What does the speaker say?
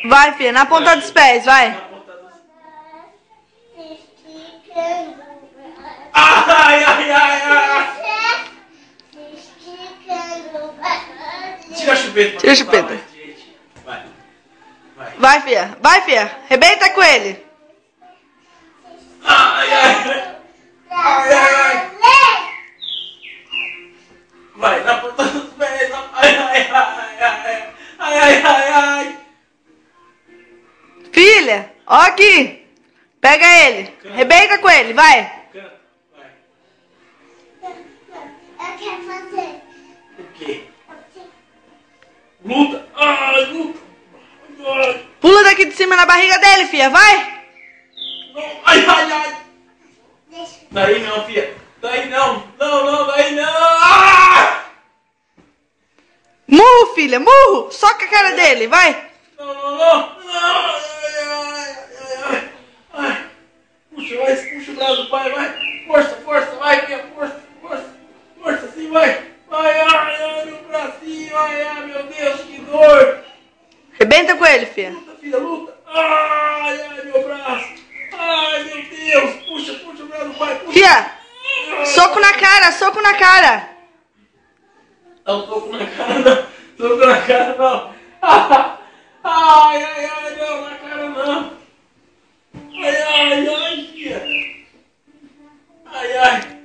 Vai, filha, na ponta dos pés, vai. Na ponta dos... Ai, ai, ai, ai. Tira a chupeta. Tira a chupeta. Vai. Vai. Vai, filha. Vai, filha. Rebenta com ele. Ai, ai. Ai, ai, ai. Vai, na ponta dos pés. Ai, ai, ai, ai. Ai, ai, ai, ai. Filha, ó aqui. Pega ele. Rebenta com ele, vai. Canta, vai. Eu quero fazer. O quê? Luta. Ai, luta. Ai. Pula daqui de cima na barriga dele, filha, vai. Não. Ai, ai, ai. Deixa. Daí não, filha. Daí não. Não, não, daí não. Ah! Murro, filha, murro. Soca a cara dele, vai. Não, não, não. Não. Ai, ai, ai, ai. Ai. Puxa, vai, puxa o braço do pai, vai. Força, força, vai, filha. Força, força. Força, sim, vai. Vai, ai, ai, meu bracinho. Ai, ai, meu Deus, que dor. Rebenta com ele, filha. Luta, filha, luta. Ai, ai, meu braço. Ai, meu Deus. Puxa, puxa o braço do pai. Puxa. Filha, soco na cara, soco na cara. Não, soco na cara não. Soco na cara não. Ai, ai, ai, não, na cara não. Ai, ai, ai, filha. Ai, ai.